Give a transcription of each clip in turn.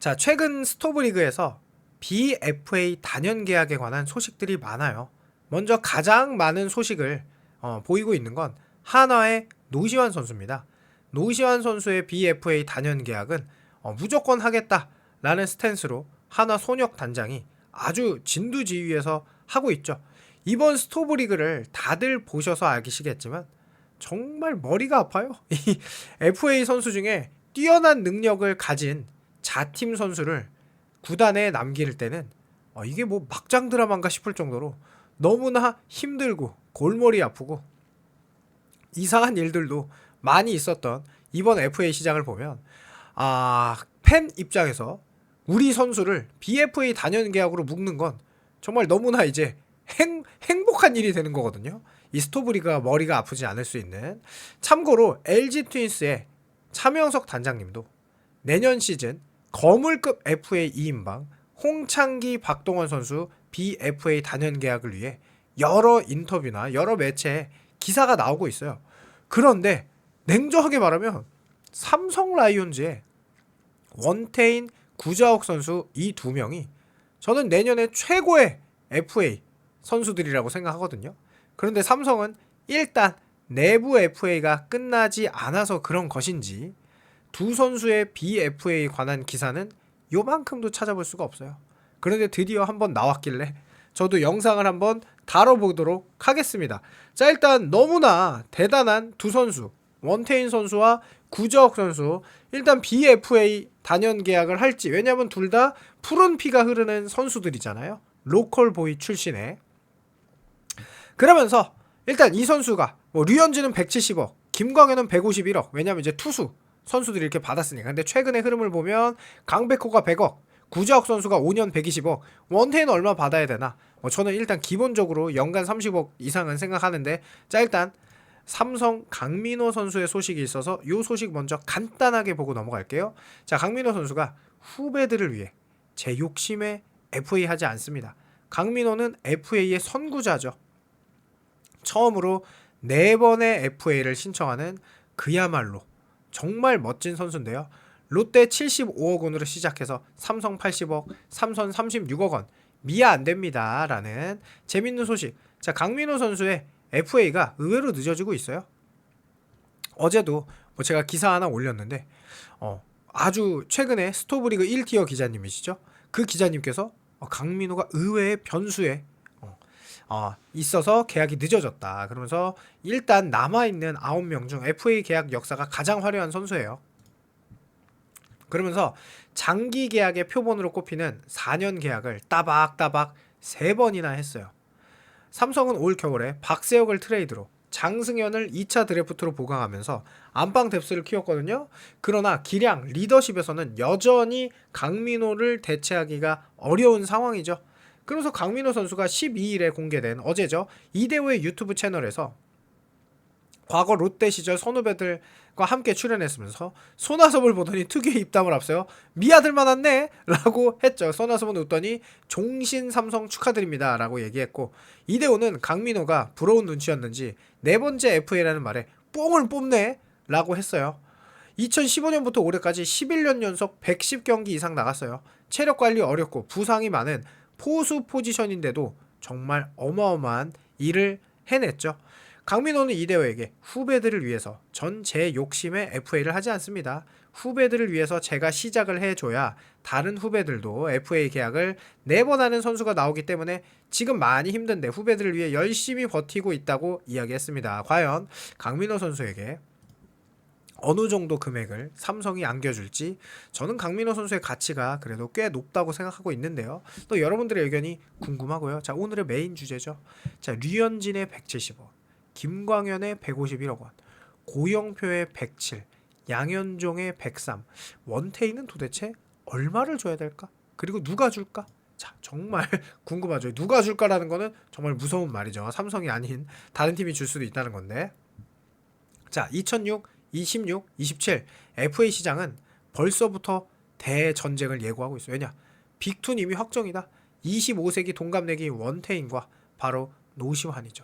자, 최근 스토브리그에서 BFA 단연 계약에 관한 소식들이 많아요. 먼저 가장 많은 소식을 보이고 있는 건 한화의 노시환 선수입니다. 노시환 선수의 BFA 단연 계약은 무조건 하겠다라는 스탠스로 한화 손혁 단장이 아주 진두지휘해서 하고 있죠. 이번 스토브리그를 다들 보셔서 알기시겠지만 정말 머리가 아파요. 이 FA 선수 중에 뛰어난 능력을 가진 자팀 선수를 구단에 남길 때는 이게 뭐 막장 드라마인가 싶을 정도로 너무나 힘들고 골머리 아프고 이상한 일들도 많이 있었던 이번 FA 시장을 보면 팬 입장에서 우리 선수를 BFA 단연 계약으로 묶는 건 정말 너무나 이제 행복한 일이 되는 거거든요. 이 스토브리가 머리가 아프지 않을 수 있는. 참고로 LG 트윈스의 차명석 단장님도 내년 시즌 거물급 FA 2인방 홍창기 박동원 선수 BFA 단연 계약을 위해 여러 인터뷰나 여러 매체에 기사가 나오고 있어요. 그런데 냉정하게 말하면 삼성 라이온즈의 원태인, 구자욱 선수 이 두 명이 저는 내년에 최고의 FA 선수들이라고 생각하거든요. 그런데 삼성은 일단 내부 FA가 끝나지 않아서 그런 것인지 두 선수의 BFA 관한 기사는 요만큼도 찾아볼 수가 없어요. 그런데 드디어 한번 나왔길래 저도 영상을 한번 다뤄보도록 하겠습니다. 자, 일단 너무나 대단한 두 선수, 원태인 선수와 구자욱 선수, 일단 BFA 단연 계약을 할지, 왜냐면 둘 다 푸른 피가 흐르는 선수들이잖아요. 로컬 보이 출신의. 그러면서 일단 이 선수가 류현진은 170억, 김광현은 151억, 왜냐면 이제 투수 선수들이 이렇게 받았으니까. 근데 최근의 흐름을 보면 강백호가 100억, 구자욱 선수가 5년 120억, 원태인은 얼마 받아야 되나? 저는 일단 기본적으로 연간 30억 이상은 생각하는데, 자, 일단 삼성 강민호 선수의 소식이 있어서 이 소식 먼저 간단하게 보고 넘어갈게요. 자, 강민호 선수가 후배들을 위해 제 욕심에 FA 하지 않습니다. 강민호는 FA의 선구자죠. 처음으로 4번의 FA를 신청하는 그야말로 정말 멋진 선수인데요. 롯데 75억 원으로 시작해서 삼성 80억, 삼성 36억 원 미아 안 됩니다 라는 재밌는 소식. 자, 강민호 선수의 FA가 의외로 늦어지고 있어요. 어제도 제가 기사 하나 올렸는데 아주 최근에 스토브리그 1티어 기자님이시죠. 그 기자님께서 강민호가 의외의 변수에 있어서 계약이 늦어졌다. 그러면서 일단 남아있는 9명 중 FA 계약 역사가 가장 화려한 선수예요. 그러면서 장기 계약의 표본으로 꼽히는 4년 계약을 따박따박 3번이나 했어요. 삼성은 올 겨울에 박세혁을 트레이드로 장승현을 2차 드래프트로 보강하면서 안방 뎁스를 키웠거든요. 그러나 기량, 리더십에서는 여전히 강민호를 대체하기가 어려운 상황이죠. 그래서 강민호 선수가 12일에 공개된 어제죠. 이대호의 유튜브 채널에서 과거 롯데 시절 선후배들과 함께 출연했으면서 손아섭을 보더니 특유의 입담을 앞세워 미아들만 왔네 라고 했죠. 손아섭은 웃더니 종신 삼성 축하드립니다 라고 얘기했고, 이대호는 강민호가 부러운 눈치였는지 4번째 FA라는 말에 뽕을 뽑네 라고 했어요. 2015년부터 올해까지 11년 연속 110경기 이상 나갔어요. 체력 관리 어렵고 부상이 많은 포수 포지션인데도 정말 어마어마한 일을 해냈죠. 강민호는 이대호에게 후배들을 위해서 전 제 욕심에 FA를 하지 않습니다. 후배들을 위해서 제가 시작을 해줘야 다른 후배들도 FA 계약을 4번 하는 선수가 나오기 때문에 지금 많이 힘든데 후배들을 위해 열심히 버티고 있다고 이야기했습니다. 과연 강민호 선수에게 어느 정도 금액을 삼성이 안겨줄지, 저는 강민호 선수의 가치가 그래도 꽤 높다고 생각하고 있는데요. 또 여러분들의 의견이 궁금하고요. 자, 오늘의 메인 주제죠. 자, 류현진의 170억, 김광현의 151억 원, 고영표의 107, 양현종의 103, 원태인은 도대체 얼마를 줘야 될까? 그리고 누가 줄까? 자, 정말 궁금하죠. 누가 줄까라는 거는 정말 무서운 말이죠. 삼성이 아닌 다른 팀이 줄 수도 있다는 건데. 자, 2006, 26, 27 FA 시장은 벌써부터 대전쟁을 예고하고 있어요. 왜냐? 빅2는 이미 확정이다. 25세기 동갑내기 원태인과 바로 노시환이죠.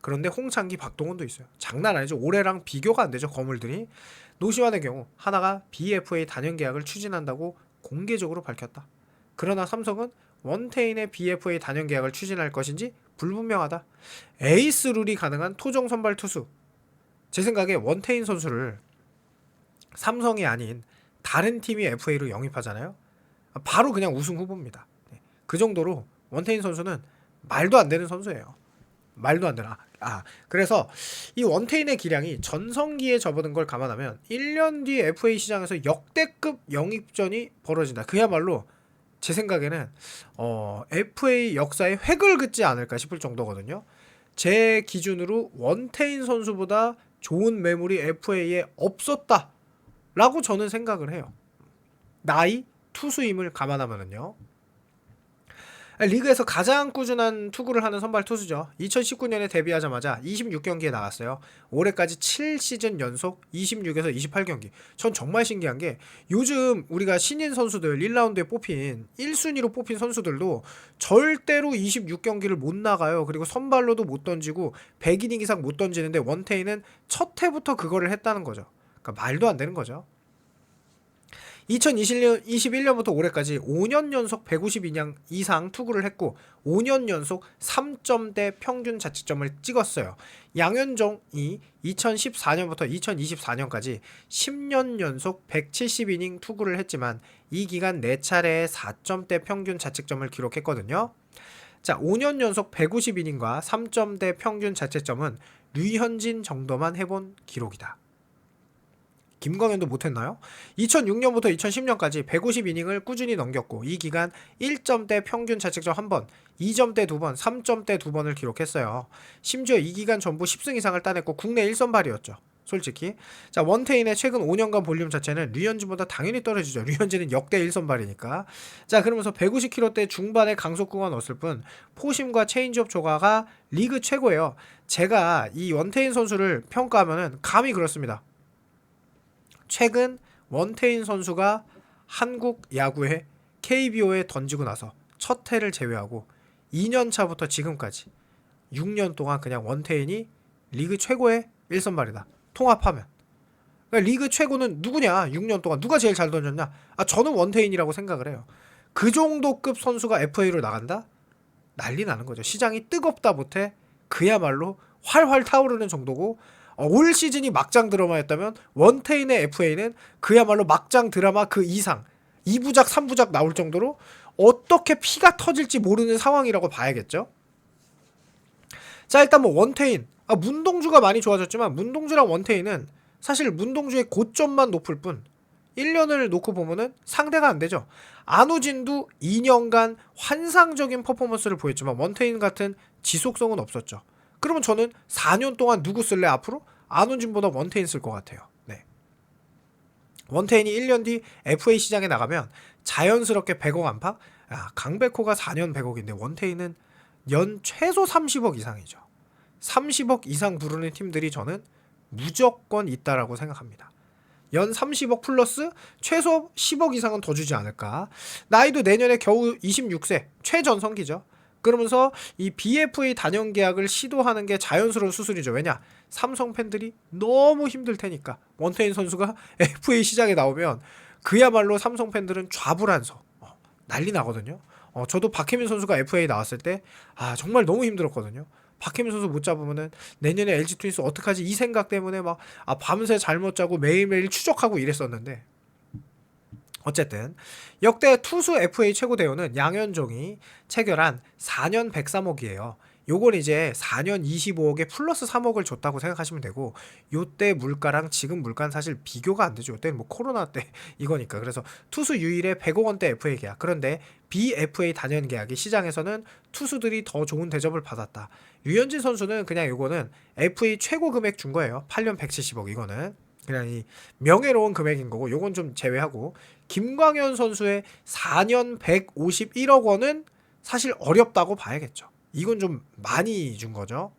그런데 홍창기, 박동원도 있어요. 장난 아니죠. 올해랑 비교가 안 되죠. 거물들이. 노시환의 경우 하나가 BFA 단연 계약을 추진한다고 공개적으로 밝혔다. 그러나 삼성은 원태인의 BFA 단연 계약을 추진할 것인지 불분명하다. 에이스 룰이 가능한 토종 선발 투수. 제 생각에 원태인 선수를 삼성이 아닌 다른 팀이 FA로 영입하잖아요. 바로 그냥 우승 후보입니다. 그 정도로 원태인 선수는 말도 안 되는 선수예요. 말도 안 되나. 그래서 이 원태인의 기량이 전성기에 접어든 걸 감안하면 1년 뒤 FA 시장에서 역대급 영입전이 벌어진다. 그야말로 제 생각에는 FA 역사에 획을 긋지 않을까 싶을 정도거든요. 제 기준으로 원태인 선수보다 좋은 매물이 FA에 없었다라고 저는 생각을 해요. 나이, 투수임을 감안하면은요. 리그에서 가장 꾸준한 투구를 하는 선발 투수죠. 2019년에 데뷔하자마자 26경기에 나갔어요. 올해까지 7시즌 연속 26에서 28경기. 전 정말 신기한 게 요즘 우리가 신인 선수들 1라운드에 뽑힌 1순위로 뽑힌 선수들도 절대로 26경기를 못 나가요. 그리고 선발로도 못 던지고 100이닝 이상 못 던지는데 원태인은 첫 해부터 그거를 했다는 거죠. 그러니까 말도 안 되는 거죠. 2021년부터 올해까지 5년 연속 152냥 이상 투구를 했고 5년 연속 3점대 평균 자책점을 찍었어요. 양현종이 2014년부터 2024년까지 10년 연속 170이닝 투구를 했지만 이 기간 4차례의 4점대 평균 자책점을 기록했거든요. 자, 5년 연속 150이닝과 3점대 평균 자책점은 류현진 정도만 해본 기록이다. 김광현도 못했나요? 2006년부터 2010년까지 150이닝을 꾸준히 넘겼고 이 기간 1점대 평균 자책점 1번, 2점대 2번, 3점대 2번을 기록했어요. 심지어 이 기간 전부 10승 이상을 따냈고 국내 1선발이었죠. 솔직히. 자, 원태인의 최근 5년간 볼륨 자체는 류현진보다 당연히 떨어지죠. 류현진은 역대 1선발이니까. 자, 그러면서 150km대 중반의 강속구가 넣었을 뿐 포심과 체인지업 조가가 리그 최고예요. 제가 이 원태인 선수를 평가하면은 감히 그렇습니다. 최근 원태인 선수가 한국 야구에 KBO에 던지고 나서 첫 해를 제외하고 2년차부터 지금까지 6년 동안 그냥 원태인이 리그 최고의 1선발이다. 통합하면. 그러니까 리그 최고는 누구냐? 6년 동안 누가 제일 잘 던졌냐? 저는 원태인이라고 생각을 해요. 그 정도급 선수가 FA로 나간다? 난리 나는 거죠. 시장이 뜨겁다 못해 그야말로 활활 타오르는 정도고 올 시즌이 막장 드라마였다면 원태인의 FA는 그야말로 막장 드라마 그 이상 2부작 3부작 나올 정도로 어떻게 피가 터질지 모르는 상황이라고 봐야겠죠. 자, 일단 뭐 원태인 문동주가 많이 좋아졌지만 문동주랑 원태인은 사실 문동주의 고점만 높을 뿐 1년을 놓고 보면은 상대가 안 되죠. 안우진도 2년간 환상적인 퍼포먼스를 보였지만 원태인 같은 지속성은 없었죠. 그러면 저는 4년 동안 누구 쓸래 앞으로? 안우진보다 원태인 쓸 것 같아요. 네. 원태인이 1년 뒤 FA 시장에 나가면 자연스럽게 100억 안팎? 강백호가 4년 100억인데 원태인은 연 최소 30억 이상이죠. 30억 이상 부르는 팀들이 저는 무조건 있다라고 생각합니다. 연 30억 플러스 최소 10억 이상은 더 주지 않을까. 나이도 내년에 겨우 26세 최전성기죠. 그러면서 이 BFA 단연 계약을 시도하는 게 자연스러운 수순이죠. 왜냐? 삼성 팬들이 너무 힘들 테니까. 원태인 선수가 FA 시장에 나오면 그야말로 삼성 팬들은 좌불안서 난리 나거든요. 저도 박혜민 선수가 FA 나왔을 때 정말 너무 힘들었거든요. 박혜민 선수 못 잡으면은 내년에 LG 트윈스 어떡하지 이 생각 때문에 막 밤새 잠못 자고 매일매일 추적하고 이랬었는데 어쨌든 역대 투수 FA 최고 대우는 양현종이 체결한 4년 103억이에요. 요건 이제 4년 25억에 플러스 3억을 줬다고 생각하시면 되고 요때 물가랑 지금 물가는 사실 비교가 안 되죠. 요때는 뭐 코로나 때 이거니까. 그래서 투수 유일의 100억 원대 FA 계약. 그런데 BFA 단연 계약이 시장에서는 투수들이 더 좋은 대접을 받았다. 류현진 선수는 그냥 요거는 FA 최고 금액 준 거예요. 8년 170억 이거는. 그냥 이 명예로운 금액인 거고 요건 좀 제외하고 김광현 선수의 4년 151억 원은 사실 어렵다고 봐야겠죠. 이건 좀 많이 준 거죠.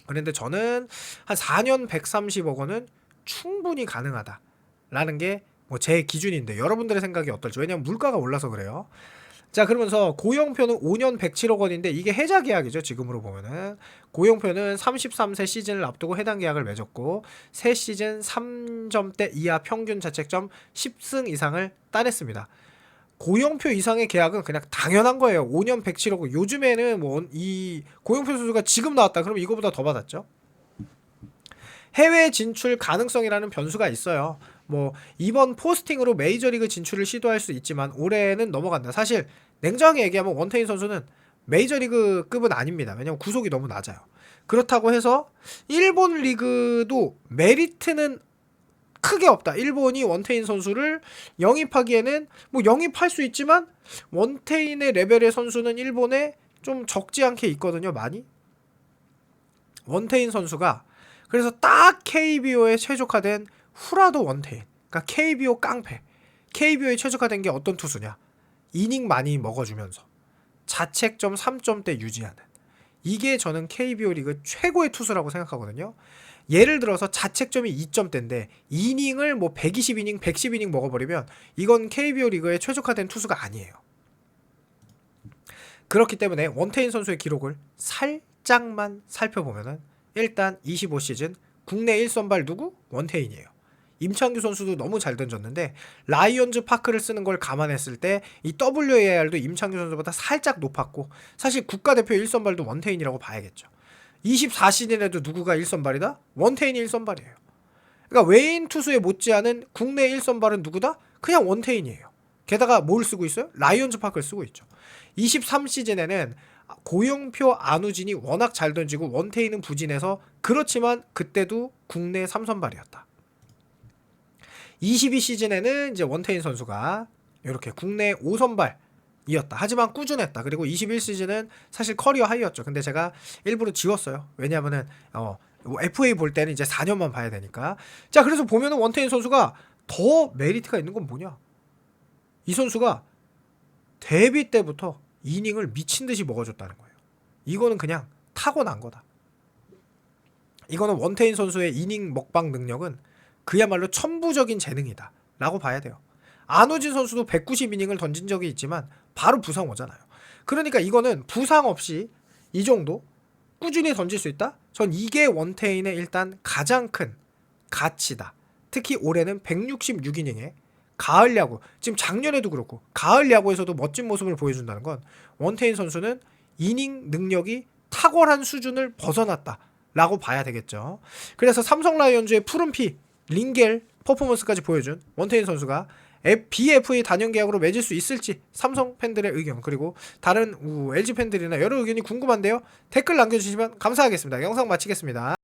그런데 저는 한 4년 130억 원은 충분히 가능하다라는 게 뭐 제 기준인데 여러분들의 생각이 어떨지. 왜냐면 물가가 올라서 그래요. 자, 그러면서 고영표는 5년 107억 원인데 이게 해자 계약이죠. 지금으로 보면은 고영표는 33세 시즌을 앞두고 해당 계약을 맺었고 새 시즌 3점대 이하 평균 자책점 10승 이상을 따냈습니다. 고영표 이상의 계약은 그냥 당연한 거예요. 5년 107억 원. 요즘에는 뭐 이 고영표 선수가 지금 나왔다 그러면 이거보다 더 받았죠. 해외 진출 가능성이라는 변수가 있어요. 뭐 이번 포스팅으로 메이저리그 진출을 시도할 수 있지만 올해는 넘어간다. 사실 냉정하게 얘기하면 원태인 선수는 메이저리그급은 아닙니다. 왜냐면 구속이 너무 낮아요. 그렇다고 해서 일본 리그도 메리트는 크게 없다. 일본이 원태인 선수를 영입하기에는 뭐 영입할 수 있지만 원태인의 레벨의 선수는 일본에 좀 적지 않게 있거든요. 많이. 원태인 선수가 그래서 딱 KBO에 최적화된 후라도 원태인. 그러니까 KBO 깡패. KBO에 최적화된 게 어떤 투수냐? 이닝 많이 먹어주면서 자책점 3점대 유지하는. 이게 저는 KBO 리그 최고의 투수라고 생각하거든요. 예를 들어서 자책점이 2점대인데 이닝을 뭐 120이닝, 110이닝 먹어버리면 이건 KBO 리그에 최적화된 투수가 아니에요. 그렇기 때문에 원태인 선수의 기록을 살짝만 살펴보면은 일단 25시즌 국내 1선발 누구? 원태인이에요. 임창규 선수도 너무 잘 던졌는데 라이온즈 파크를 쓰는 걸 감안했을 때 이 WAR도 임창규 선수보다 살짝 높았고 사실 국가대표 1선발도 원태인이라고 봐야겠죠. 24시즌에도 누구가 1선발이다? 원태인이 1선발이에요. 그러니까 외인 투수에 못지않은 국내 1선발은 누구다? 그냥 원태인이에요. 게다가 뭘 쓰고 있어요? 라이온즈 파크를 쓰고 있죠. 23시즌에는 고영표, 안우진이 워낙 잘 던지고 원태인은 부진해서 그렇지만 그때도 국내 3선발이었다. 22시즌에는 이제 원태인 선수가 이렇게 국내 5선발이었다. 하지만 꾸준했다. 그리고 21시즌은 사실 커리어 하이였죠. 근데 제가 일부러 지웠어요. 왜냐면은 FA 볼 때는 이제 4년만 봐야 되니까. 자, 그래서 보면은 원태인 선수가 더 메리트가 있는 건 뭐냐? 이 선수가 데뷔 때부터 이닝을 미친 듯이 먹어줬다는 거예요. 이거는 그냥 타고난 거다. 이거는 원태인 선수의 이닝 먹방 능력은 그야말로 천부적인 재능이다 라고 봐야 돼요. 안우진 선수도 190이닝을 던진 적이 있지만 바로 부상 오잖아요. 그러니까 이거는 부상 없이 이 정도 꾸준히 던질 수 있다? 전 이게 원태인의 일단 가장 큰 가치다. 특히 올해는 166이닝에 가을 야구, 지금 작년에도 그렇고 가을 야구에서도 멋진 모습을 보여준다는 건 원태인 선수는 이닝 능력이 탁월한 수준을 벗어났다 라고 봐야 되겠죠. 그래서 삼성 라이온즈의 푸른피 링겔 퍼포먼스까지 보여준 원태인 선수가 BFA 단연 계약으로 맺을 수 있을지 삼성 팬들의 의견 그리고 다른 LG 팬들이나 여러 의견이 궁금한데요. 댓글 남겨주시면 감사하겠습니다. 영상 마치겠습니다.